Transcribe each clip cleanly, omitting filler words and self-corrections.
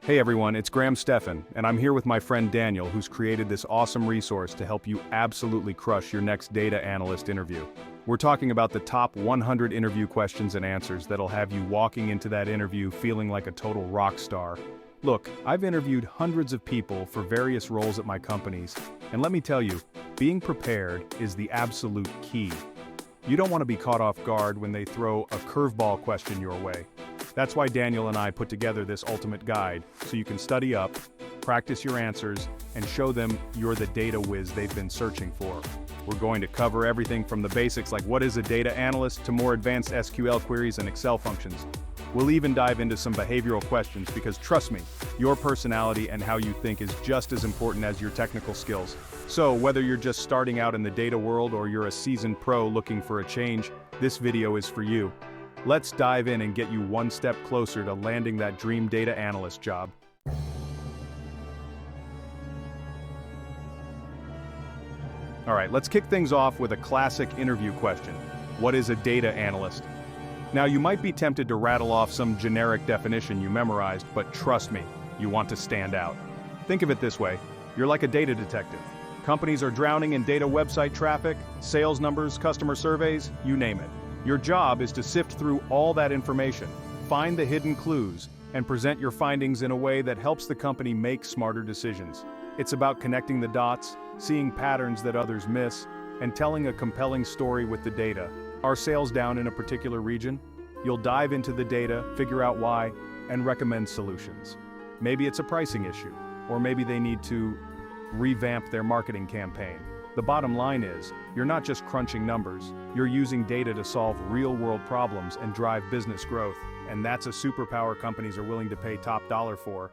Hey everyone, it's Graham Stephan, and I'm here with my friend Daniel, who's created this awesome resource to help you absolutely crush your next data analyst interview. We're talking about the top 100 interview questions and answers that'll have you walking into that interview feeling like a total rock star. Look, I've interviewed hundreds of people for various roles at my companies, and let me tell you, being prepared is the absolute key. You don't want to be caught off guard when they throw a curveball question your way. That's why Daniel and I put together this ultimate guide, so you can study up, practice your answers, and show them you're the data whiz they've been searching for. We're going to cover everything from the basics like what is a data analyst to more advanced SQL queries and Excel functions. We'll even dive into some behavioral questions because trust me, your personality and how you think is just as important as your technical skills. So whether you're just starting out in the data world or you're a seasoned pro looking for a change, this video is for you. Let's dive in and get you one step closer to landing that dream data analyst job. All right, let's kick things off with a classic interview question. What is a data analyst? Now, you might be tempted to rattle off some generic definition you memorized, but trust me, you want to stand out. Think of it this way, you're like a data detective. Companies are drowning in data website traffic, sales numbers, customer surveys, you name it. Your job is to sift through all that information, find the hidden clues, and present your findings in a way that helps the company make smarter decisions. It's about connecting the dots, seeing patterns that others miss, and telling a compelling story with the data. Are sales down in a particular region? You'll dive into the data, figure out why, and recommend solutions. Maybe it's a pricing issue, or maybe they need to revamp their marketing campaign. The bottom line is, you're not just crunching numbers, you're using data to solve real-world problems and drive business growth, and that's a superpower companies are willing to pay top dollar for.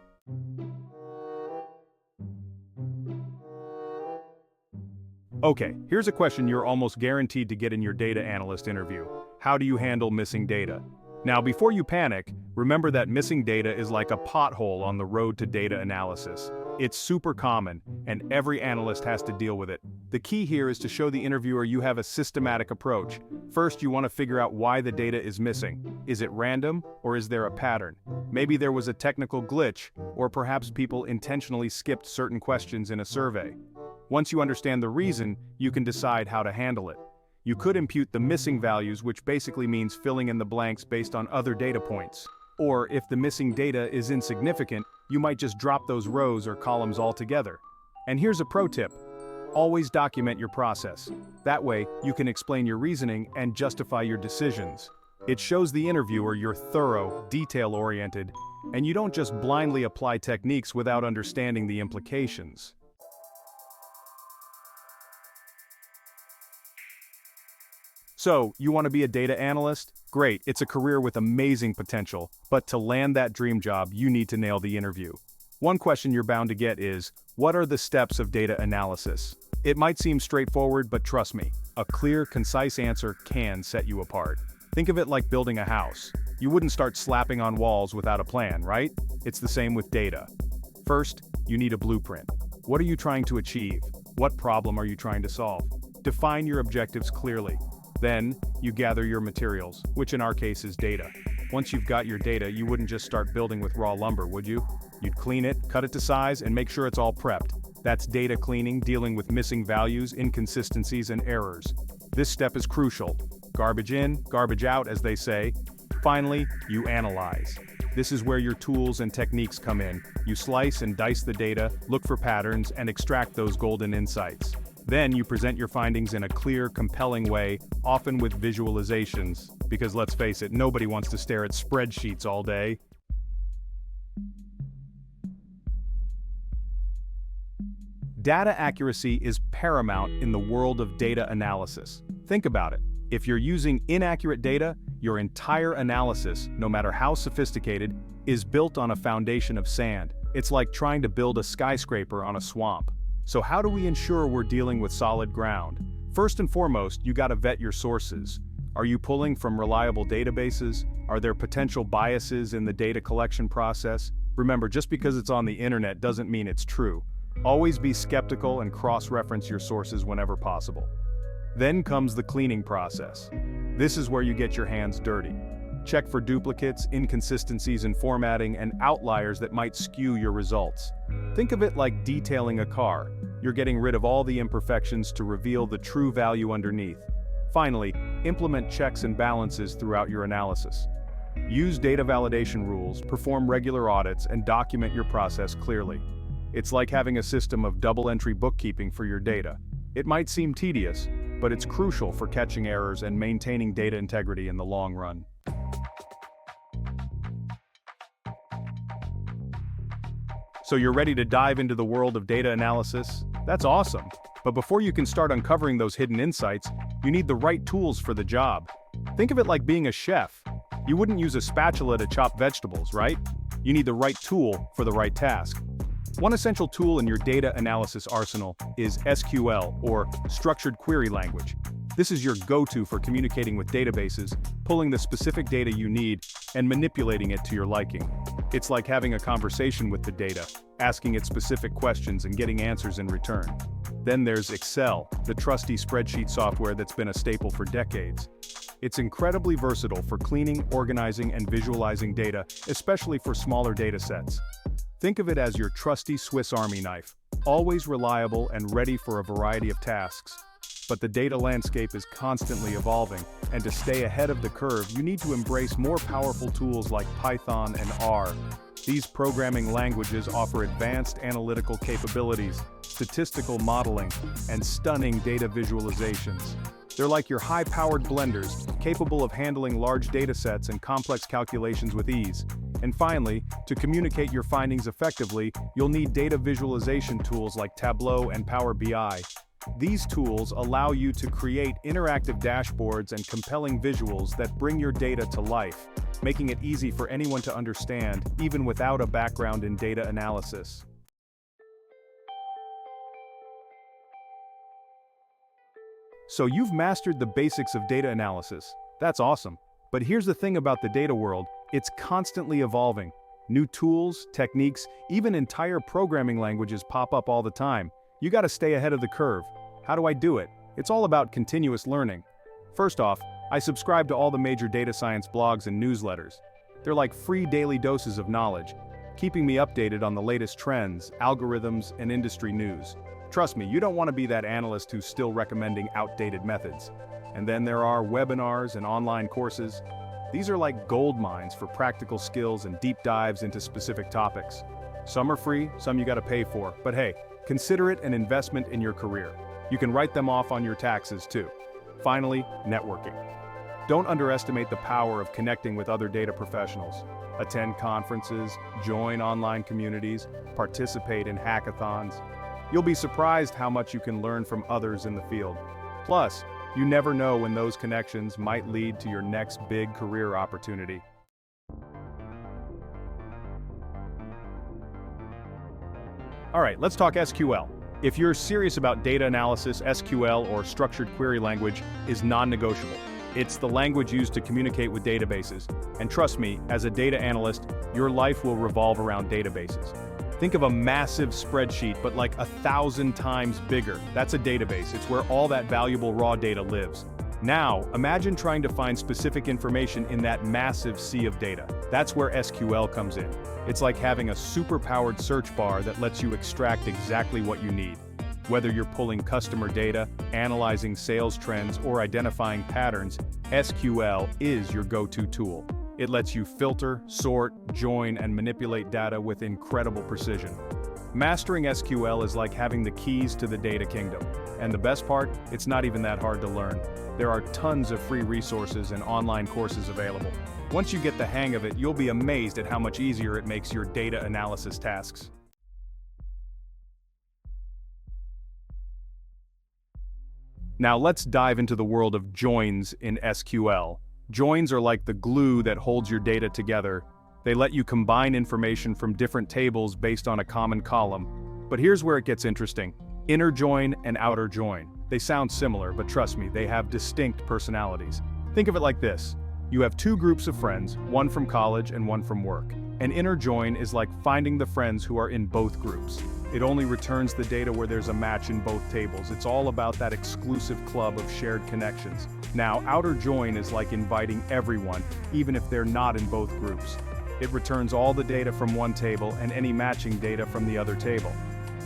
Okay, here's a question you're almost guaranteed to get in your data analyst interview. How do you handle missing data? Now, before you panic, remember that missing data is like a pothole on the road to data analysis. It's super common, and every analyst has to deal with it. The key here is to show the interviewer you have a systematic approach. First, you want to figure out why the data is missing. Is it random, or is there a pattern? Maybe there was a technical glitch, or perhaps people intentionally skipped certain questions in a survey. Once you understand the reason, you can decide how to handle it. You could impute the missing values, which basically means filling in the blanks based on other data points. Or if the missing data is insignificant, you might just drop those rows or columns altogether. And here's a pro tip. Always document your process. That way, you can explain your reasoning and justify your decisions. It shows the interviewer you're thorough, detail-oriented, and you don't just blindly apply techniques without understanding the implications. So, you want to be a data analyst? Great, it's a career with amazing potential, but to land that dream job, you need to nail the interview. One question you're bound to get is, what are the steps of data analysis? It might seem straightforward, but trust me, a clear, concise answer can set you apart. Think of it like building a house. You wouldn't start slapping on walls without a plan, right? It's the same with data. First, you need a blueprint. What are you trying to achieve? What problem are you trying to solve? Define your objectives clearly. Then, you gather your materials, which in our case is data. Once you've got your data, you wouldn't just start building with raw lumber, would you? You'd clean it, cut it to size, and make sure it's all prepped. That's data cleaning, dealing with missing values, inconsistencies, and errors. This step is crucial. Garbage in, garbage out, as they say. Finally, you analyze. This is where your tools and techniques come in. You slice and dice the data, look for patterns, and extract those golden insights. Then you present your findings in a clear, compelling way, often with visualizations, because let's face it, nobody wants to stare at spreadsheets all day. Data accuracy is paramount in the world of data analysis. Think about it. If you're using inaccurate data, your entire analysis, no matter how sophisticated, is built on a foundation of sand. It's like trying to build a skyscraper on a swamp. So how do we ensure we're dealing with solid ground? First and foremost, you gotta vet your sources. Are you pulling from reliable databases? Are there potential biases in the data collection process? Remember, just because it's on the internet doesn't mean it's true. Always be skeptical and cross-reference your sources whenever possible. Then comes the cleaning process. This is where you get your hands dirty. Check for duplicates, inconsistencies in formatting, and outliers that might skew your results. Think of it like detailing a car. You're getting rid of all the imperfections to reveal the true value underneath. Finally, implement checks and balances throughout your analysis. Use data validation rules, perform regular audits, and document your process clearly. It's like having a system of double-entry bookkeeping for your data. It might seem tedious, but it's crucial for catching errors and maintaining data integrity in the long run. So you're ready to dive into the world of data analysis? That's awesome. But before you can start uncovering those hidden insights, you need the right tools for the job. Think of it like being a chef. You wouldn't use a spatula to chop vegetables, right? You need the right tool for the right task. One essential tool in your data analysis arsenal is SQL, or Structured Query Language. This is your go-to for communicating with databases, pulling the specific data you need, and manipulating it to your liking. It's like having a conversation with the data, asking it specific questions and getting answers in return. Then there's Excel, the trusty spreadsheet software that's been a staple for decades. It's incredibly versatile for cleaning, organizing, and visualizing data, especially for smaller data sets. Think of it as your trusty Swiss Army knife, always reliable and ready for a variety of tasks. But the data landscape is constantly evolving, and to stay ahead of the curve, you need to embrace more powerful tools like Python and R. These programming languages offer advanced analytical capabilities, statistical modeling, and stunning data visualizations. They're like your high-powered blenders, capable of handling large datasets and complex calculations with ease. And finally, to communicate your findings effectively, you'll need data visualization tools like Tableau and Power BI. These tools allow you to create interactive dashboards and compelling visuals that bring your data to life, making it easy for anyone to understand, even without a background in data analysis. So you've mastered the basics of data analysis. That's awesome. But here's the thing about the data world, it's constantly evolving. New tools, techniques, even entire programming languages pop up all the time. You gotta stay ahead of the curve. How do I do it? It's all about continuous learning. First off, I subscribe to all the major data science blogs and newsletters. They're like free daily doses of knowledge, keeping me updated on the latest trends, algorithms, and industry news. Trust me, you don't want to be that analyst who's still recommending outdated methods. And then there are webinars and online courses. These are like gold mines for practical skills and deep dives into specific topics. Some are free, some you gotta pay for, but hey, consider it an investment in your career. You can write them off on your taxes too. Finally, networking. Don't underestimate the power of connecting with other data professionals. Attend conferences, join online communities, participate in hackathons. You'll be surprised how much you can learn from others in the field. Plus, you never know when those connections might lead to your next big career opportunity. All right, let's talk SQL. If you're serious about data analysis, SQL, or structured query language, is non-negotiable. It's the language used to communicate with databases. And trust me, as a data analyst, your life will revolve around databases. Think of a massive spreadsheet, but like 1,000 times bigger. That's a database. It's where all that valuable raw data lives. Now, imagine trying to find specific information in that massive sea of data. That's where SQL comes in. It's like having a super-powered search bar that lets you extract exactly what you need. Whether you're pulling customer data, analyzing sales trends, or identifying patterns, SQL is your go-to tool. It lets you filter, sort, join, and manipulate data with incredible precision. Mastering SQL is like having the keys to the data kingdom. And the best part, it's not even that hard to learn. There are tons of free resources and online courses available. Once you get the hang of it, you'll be amazed at how much easier it makes your data analysis tasks. Now let's dive into the world of joins in SQL. Joins are like the glue that holds your data together. They let you combine information from different tables based on a common column. But here's where it gets interesting. Inner join and outer join. They sound similar, but trust me, they have distinct personalities. Think of it like this. You have two groups of friends, one from college and one from work. An inner join is like finding the friends who are in both groups. It only returns the data where there's a match in both tables. It's all about that exclusive club of shared connections. Now, outer join is like inviting everyone, even if they're not in both groups. It returns all the data from one table and any matching data from the other table.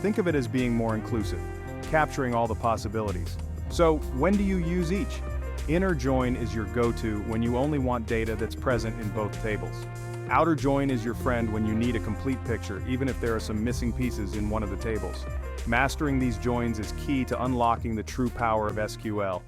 Think of it as being more inclusive, capturing all the possibilities. So, when do you use each? Inner join is your go-to when you only want data that's present in both tables. Outer join is your friend when you need a complete picture, even if there are some missing pieces in one of the tables. Mastering these joins is key to unlocking the true power of SQL.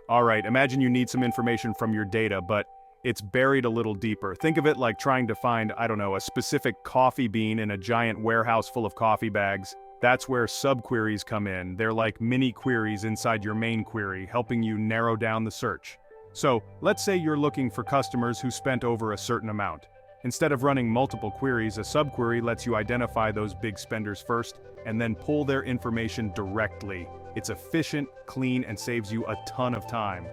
Alright, imagine you need some information from your data, but it's buried a little deeper. Think of it like trying to find, a specific coffee bean in a giant warehouse full of coffee bags. That's where subqueries come in. They're like mini queries inside your main query, helping you narrow down the search. So, let's say you're looking for customers who spent over a certain amount. Instead of running multiple queries, a subquery lets you identify those big spenders first, and then pull their information directly. It's efficient, clean, and saves you a ton of time.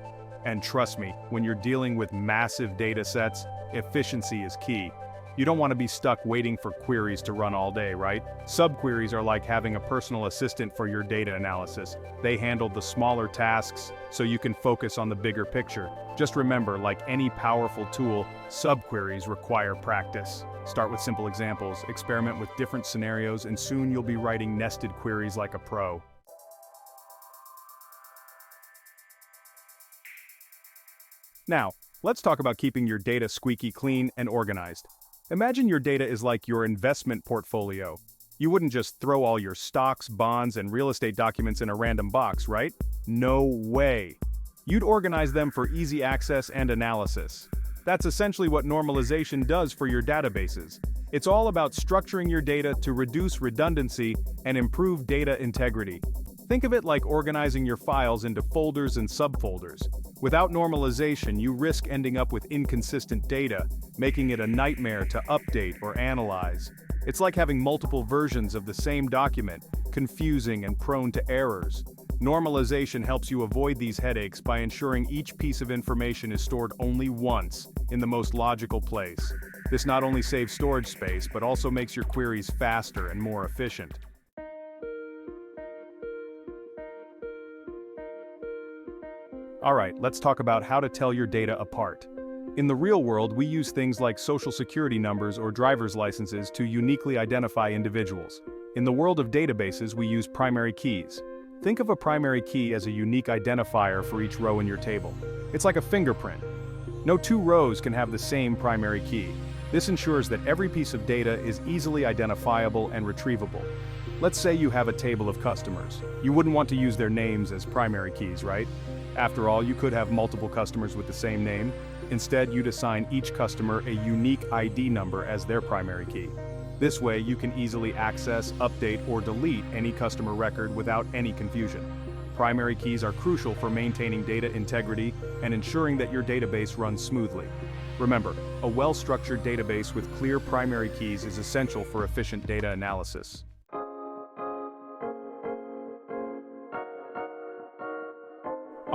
And trust me, when you're dealing with massive data sets, efficiency is key. You don't want to be stuck waiting for queries to run all day, right? Subqueries are like having a personal assistant for your data analysis. They handle the smaller tasks, so you can focus on the bigger picture. Just remember, like any powerful tool, subqueries require practice. Start with simple examples, experiment with different scenarios, and soon you'll be writing nested queries like a pro. Now, let's talk about keeping your data squeaky clean and organized. Imagine your data is like your investment portfolio. You wouldn't just throw all your stocks, bonds, and real estate documents in a random box, right? No way. You'd organize them for easy access and analysis. That's essentially what normalization does for your databases. It's all about structuring your data to reduce redundancy and improve data integrity. Think of it like organizing your files into folders and subfolders. Without normalization, you risk ending up with inconsistent data, making it a nightmare to update or analyze. It's like having multiple versions of the same document, confusing and prone to errors. Normalization helps you avoid these headaches by ensuring each piece of information is stored only once, in the most logical place. This not only saves storage space, but also makes your queries faster and more efficient. Alright, let's talk about how to tell your data apart. In the real world, we use things like social security numbers or driver's licenses to uniquely identify individuals. In the world of databases, we use primary keys. Think of a primary key as a unique identifier for each row in your table. It's like a fingerprint. No two rows can have the same primary key. This ensures that every piece of data is easily identifiable and retrievable. Let's say you have a table of customers. You wouldn't want to use their names as primary keys, right? After all, you could have multiple customers with the same name. Instead, you'd assign each customer a unique ID number as their primary key. This way, you can easily access, update, or delete any customer record without any confusion. Primary keys are crucial for maintaining data integrity and ensuring that your database runs smoothly. Remember, a well-structured database with clear primary keys is essential for efficient data analysis.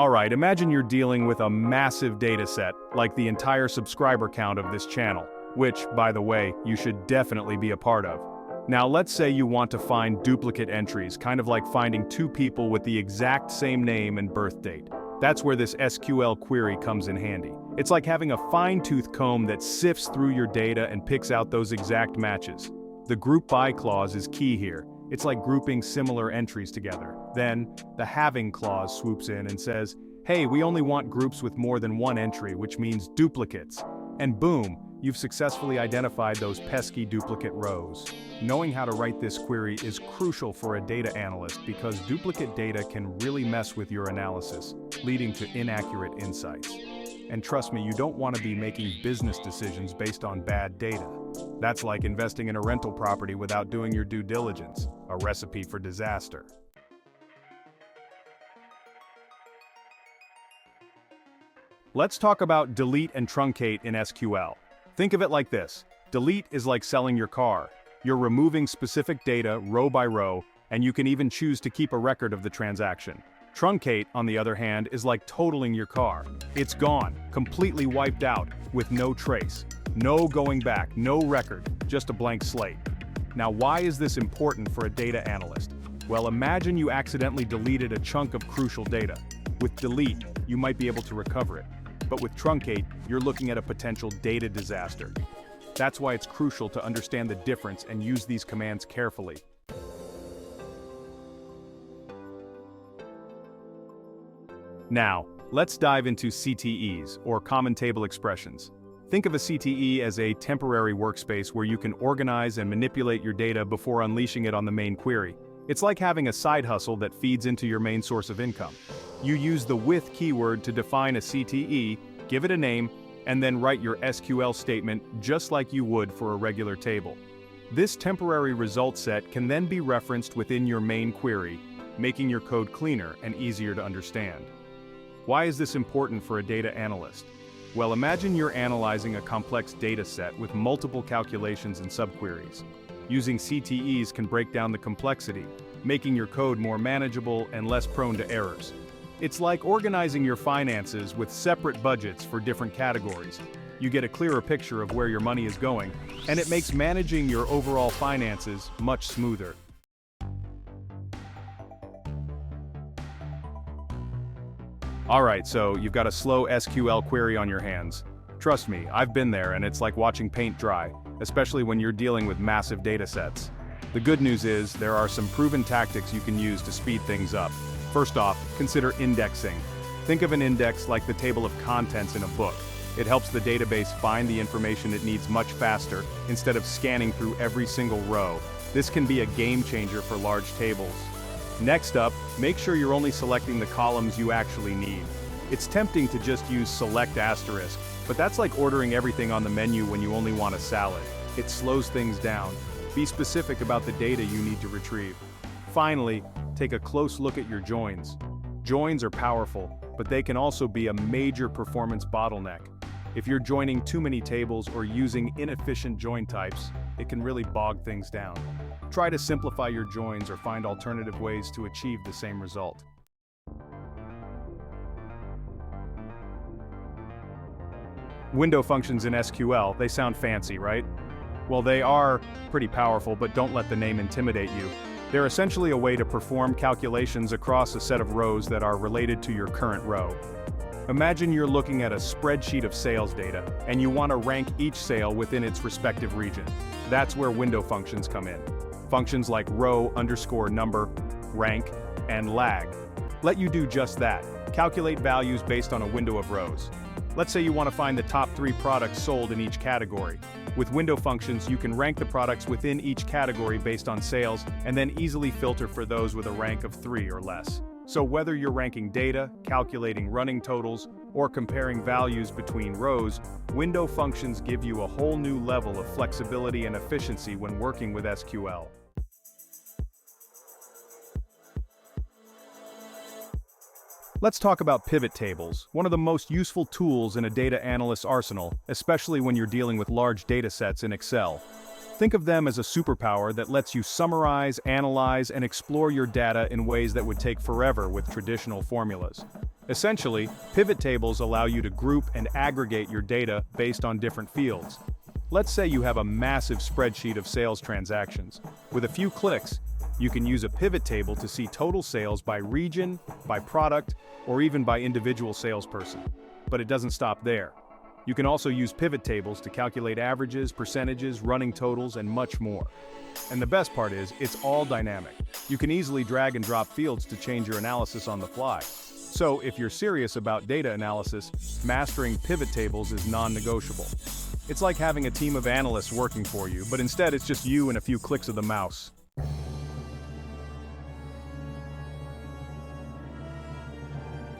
Alright, imagine you're dealing with a massive data set, like the entire subscriber count of this channel, which, by the way, you should definitely be a part of. Now let's say you want to find duplicate entries, kind of like finding two people with the exact same name and birth date. That's where this SQL query comes in handy. It's like having a fine-tooth comb that sifts through your data and picks out those exact matches. The group by clause is key here. It's like grouping similar entries together. Then, the having clause swoops in and says, hey, we only want groups with more than one entry, which means duplicates. And boom, you've successfully identified those pesky duplicate rows. Knowing how to write this query is crucial for a data analyst because duplicate data can really mess with your analysis, leading to inaccurate insights. And trust me, you don't want to be making business decisions based on bad data. That's like investing in a rental property without doing your due diligence, a recipe for disaster. Let's talk about delete and truncate in SQL. Think of it like this. Delete is like selling your car. You're removing specific data row by row, and you can even choose to keep a record of the transaction. Truncate, on the other hand, is like totaling your car. It's gone, completely wiped out, with no trace. No going back, no record, just a blank slate. Now, why is this important for a data analyst? Well, imagine you accidentally deleted a chunk of crucial data. With delete, you might be able to recover it. But with truncate, you're looking at a potential data disaster. That's why it's crucial to understand the difference and use these commands carefully. Now, let's dive into CTEs, or Common Table Expressions. Think of a CTE as a temporary workspace where you can organize and manipulate your data before unleashing it on the main query. It's like having a side hustle that feeds into your main source of income. You use the with keyword to define a CTE, give it a name, and then write your SQL statement just like you would for a regular table. This temporary result set can then be referenced within your main query, making your code cleaner and easier to understand. Why is this important for a data analyst? Well, imagine you're analyzing a complex data set with multiple calculations and subqueries. Using CTEs can break down the complexity, making your code more manageable and less prone to errors. It's like organizing your finances with separate budgets for different categories. You get a clearer picture of where your money is going, and it makes managing your overall finances much smoother. Alright, so you've got a slow SQL query on your hands. Trust me, I've been there, and it's like watching paint dry, especially when you're dealing with massive data sets. The good news is, there are some proven tactics you can use to speed things up. First off, consider indexing. Think of an index like the table of contents in a book. It helps the database find the information it needs much faster, instead of scanning through every single row. This can be a game changer for large tables. Next up, make sure you're only selecting the columns you actually need. It's tempting to just use select asterisk, but that's like ordering everything on the menu when you only want a salad. It slows things down. Be specific about the data you need to retrieve. Finally, take a close look at your joins. Joins are powerful, but they can also be a major performance bottleneck. If you're joining too many tables or using inefficient join types, it can really bog things down. Try to simplify your joins or find alternative ways to achieve the same result. Window functions in SQL, they sound fancy, right? Well, they are pretty powerful, but don't let the name intimidate you. They're essentially a way to perform calculations across a set of rows that are related to your current row. Imagine you're looking at a spreadsheet of sales data, and you want to rank each sale within its respective region. That's where window functions come in. Functions like row_number, rank, and lag let you do just that. Calculate values based on a window of rows. Let's say you want to find the top 3 products sold in each category. With window functions, you can rank the products within each category based on sales, and then easily filter for those with a rank of 3 or less. So whether you're ranking data, calculating running totals, or comparing values between rows, window functions give you a whole new level of flexibility and efficiency when working with SQL. Let's talk about pivot tables, one of the most useful tools in a data analyst's arsenal, especially when you're dealing with large data sets in Excel. Think of them as a superpower that lets you summarize, analyze, and explore your data in ways that would take forever with traditional formulas. Essentially, pivot tables allow you to group and aggregate your data based on different fields. Let's say you have a massive spreadsheet of sales transactions. With a few clicks, you can use a pivot table to see total sales by region, by product, or even by individual salesperson. But it doesn't stop there. You can also use pivot tables to calculate averages, percentages, running totals, and much more. And the best part is, it's all dynamic. You can easily drag and drop fields to change your analysis on the fly. So if you're serious about data analysis, mastering pivot tables is non-negotiable. It's like having a team of analysts working for you, but instead it's just you and a few clicks of the mouse.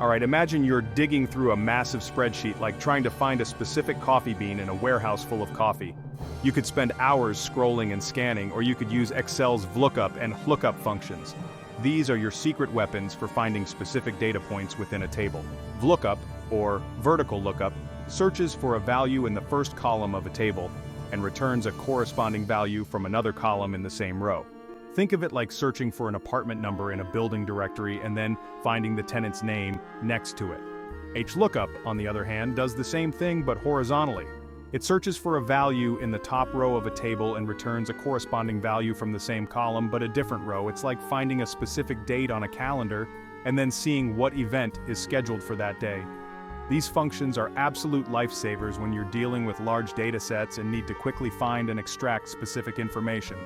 Alright, imagine you're digging through a massive spreadsheet, like trying to find a specific coffee bean in a warehouse full of coffee. You could spend hours scrolling and scanning, or you could use Excel's VLOOKUP and lookup functions. These are your secret weapons for finding specific data points within a table. VLOOKUP, or vertical lookup, searches for a value in the first column of a table and returns a corresponding value from another column in the same row. Think of it like searching for an apartment number in a building directory and then finding the tenant's name next to it. HLOOKUP, on the other hand, does the same thing but horizontally. It searches for a value in the top row of a table and returns a corresponding value from the same column but a different row. It's like finding a specific date on a calendar and then seeing what event is scheduled for that day. These functions are absolute lifesavers when you're dealing with large data sets and need to quickly find and extract specific information.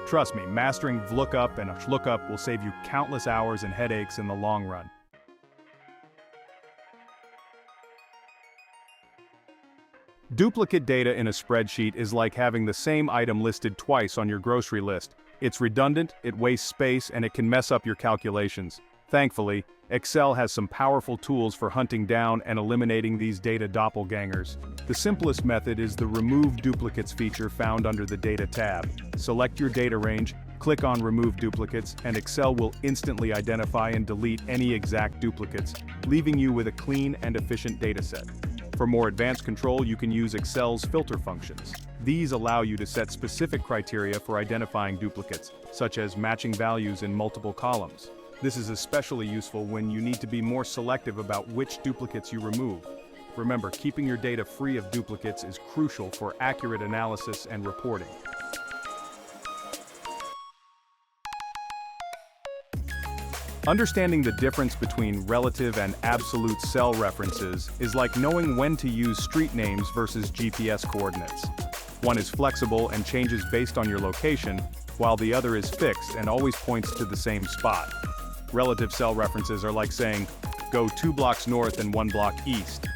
Trust me, mastering VLOOKUP and HLOOKUP will save you countless hours and headaches in the long run. Duplicate data in a spreadsheet is like having the same item listed twice on your grocery list. It's redundant, it wastes space, and it can mess up your calculations. Thankfully, Excel has some powerful tools for hunting down and eliminating these data doppelgangers. The simplest method is the Remove Duplicates feature found under the Data tab. Select your data range, click on Remove Duplicates, and Excel will instantly identify and delete any exact duplicates, leaving you with a clean and efficient dataset. For more advanced control, you can use Excel's filter functions. These allow you to set specific criteria for identifying duplicates, such as matching values in multiple columns. This is especially useful when you need to be more selective about which duplicates you remove. Remember, keeping your data free of duplicates is crucial for accurate analysis and reporting. Understanding the difference between relative and absolute cell references is like knowing when to use street names versus GPS coordinates. One is flexible and changes based on your location, while the other is fixed and always points to the same spot. Relative cell references are like saying, go 2 blocks north and 1 block east.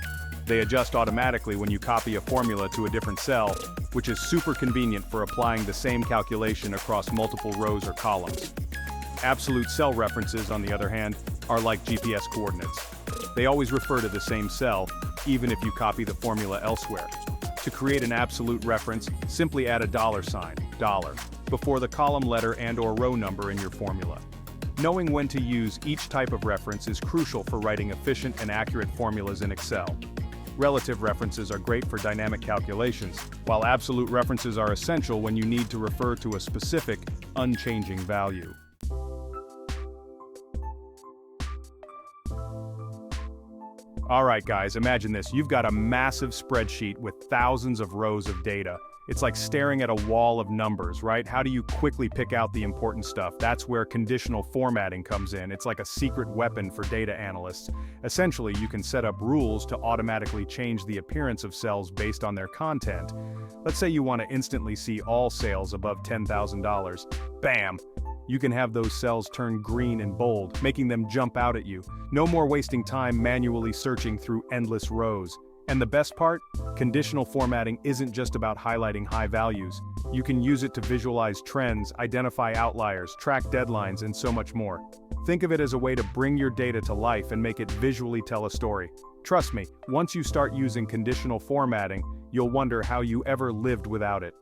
They adjust automatically when you copy a formula to a different cell, which is super convenient for applying the same calculation across multiple rows or columns. Absolute cell references, on the other hand, are like GPS coordinates. They always refer to the same cell, even if you copy the formula elsewhere. To create an absolute reference, simply add a $, before the column letter and/or row number in your formula. Knowing when to use each type of reference is crucial for writing efficient and accurate formulas in Excel. Relative references are great for dynamic calculations, while absolute references are essential when you need to refer to a specific, unchanging value. Alright guys, imagine this. You've got a massive spreadsheet with thousands of rows of data. It's like staring at a wall of numbers, right? How do you quickly pick out the important stuff? That's where conditional formatting comes in. It's like a secret weapon for data analysts. Essentially, you can set up rules to automatically change the appearance of cells based on their content. Let's say you want to instantly see all sales above $10,000. Bam! You can have those cells turn green and bold, making them jump out at you. No more wasting time manually searching through endless rows. And the best part? Conditional formatting isn't just about highlighting high values. You can use it to visualize trends, identify outliers, track deadlines, and so much more. Think of it as a way to bring your data to life and make it visually tell a story. Trust me, once you start using conditional formatting, you'll wonder how you ever lived without it.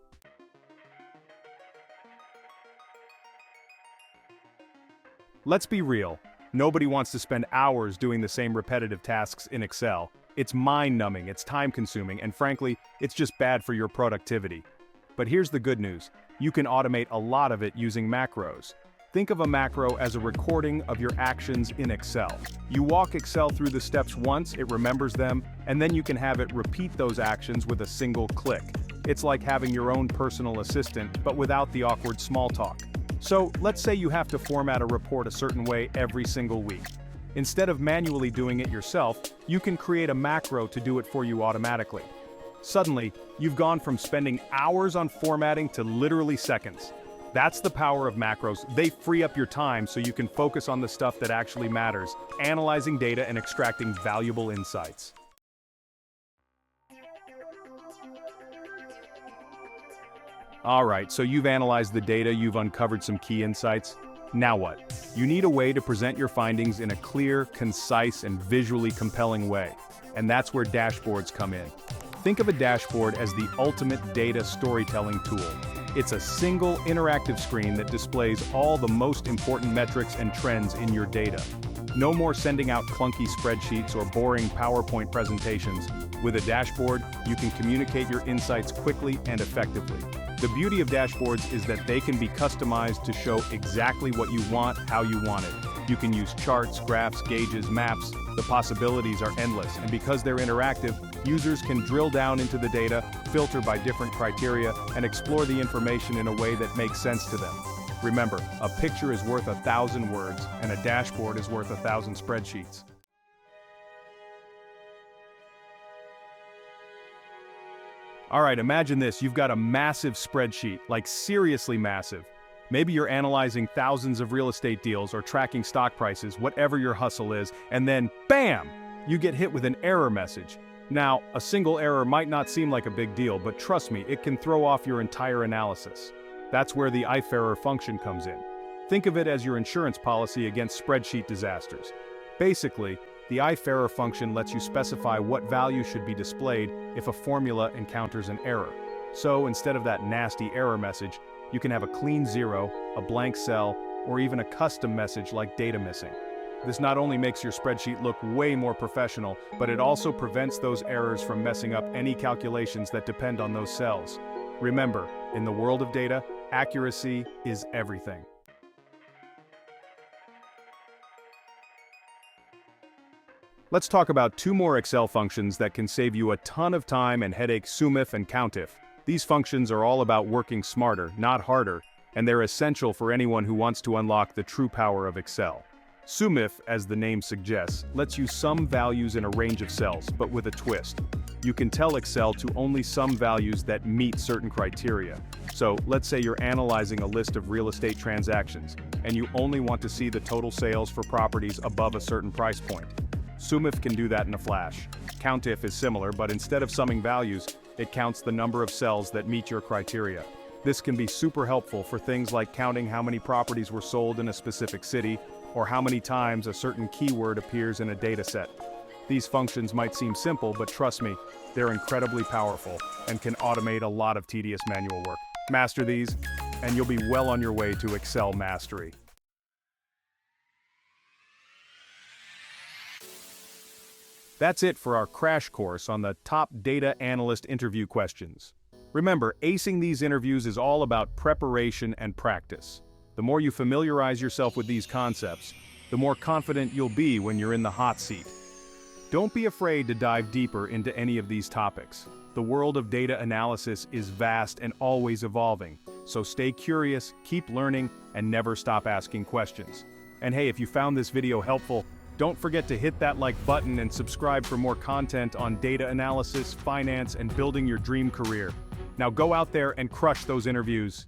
Let's be real. Nobody wants to spend hours doing the same repetitive tasks in Excel. It's mind-numbing, it's time-consuming, and frankly, it's just bad for your productivity. But here's the good news. You can automate a lot of it using macros. Think of a macro as a recording of your actions in Excel. You walk Excel through the steps once, it remembers them, and then you can have it repeat those actions with a single click. It's like having your own personal assistant, but without the awkward small talk. So, let's say you have to format a report a certain way every single week. Instead of manually doing it yourself, you can create a macro to do it for you automatically. Suddenly, you've gone from spending hours on formatting to literally seconds. That's the power of macros. They free up your time so you can focus on the stuff that actually matters, analyzing data and extracting valuable insights. Alright, so you've analyzed the data, you've uncovered some key insights. Now what? You need a way to present your findings in a clear, concise, and visually compelling way. And that's where dashboards come in. Think of a dashboard as the ultimate data storytelling tool. It's a single interactive screen that displays all the most important metrics and trends in your data. No more sending out clunky spreadsheets or boring PowerPoint presentations. With a dashboard, you can communicate your insights quickly and effectively. The beauty of dashboards is that they can be customized to show exactly what you want, how you want it. You can use charts, graphs, gauges, maps. The possibilities are endless, and because they're interactive, users can drill down into the data, filter by different criteria, and explore the information in a way that makes sense to them. Remember, a picture is worth 1,000 words, and a dashboard is worth 1,000 spreadsheets. Alright, imagine this, you've got a massive spreadsheet, like seriously massive. Maybe you're analyzing thousands of real estate deals or tracking stock prices, whatever your hustle is, and then, BAM! You get hit with an error message. Now, a single error might not seem like a big deal, but trust me, it can throw off your entire analysis. That's where the if-error function comes in. Think of it as your insurance policy against spreadsheet disasters. Basically, the if-error function lets you specify what value should be displayed if a formula encounters an error. So instead of that nasty error message, you can have a clean zero, a blank cell, or even a custom message like data missing. This not only makes your spreadsheet look way more professional, but it also prevents those errors from messing up any calculations that depend on those cells. Remember, in the world of data, accuracy is everything. Let's talk about two more Excel functions that can save you a ton of time and headache: SUMIF and COUNTIF. These functions are all about working smarter, not harder, and they're essential for anyone who wants to unlock the true power of Excel. SUMIF, as the name suggests, lets you sum values in a range of cells, but with a twist. You can tell Excel to only sum values that meet certain criteria. So, let's say you're analyzing a list of real estate transactions, and you only want to see the total sales for properties above a certain price point. SUMIF can do that in a flash. COUNTIF is similar, but instead of summing values, it counts the number of cells that meet your criteria. This can be super helpful for things like counting how many properties were sold in a specific city, or how many times a certain keyword appears in a dataset. These functions might seem simple, but trust me, they're incredibly powerful and can automate a lot of tedious manual work. Master these, and you'll be well on your way to Excel mastery. That's it for our crash course on the top data analyst interview questions. Remember, acing these interviews is all about preparation and practice. The more you familiarize yourself with these concepts, the more confident you'll be when you're in the hot seat. Don't be afraid to dive deeper into any of these topics. The world of data analysis is vast and always evolving, so stay curious, keep learning, and never stop asking questions. And hey, if you found this video helpful, don't forget to hit that like button and subscribe for more content on data analysis, finance, and building your dream career. Now go out there and crush those interviews.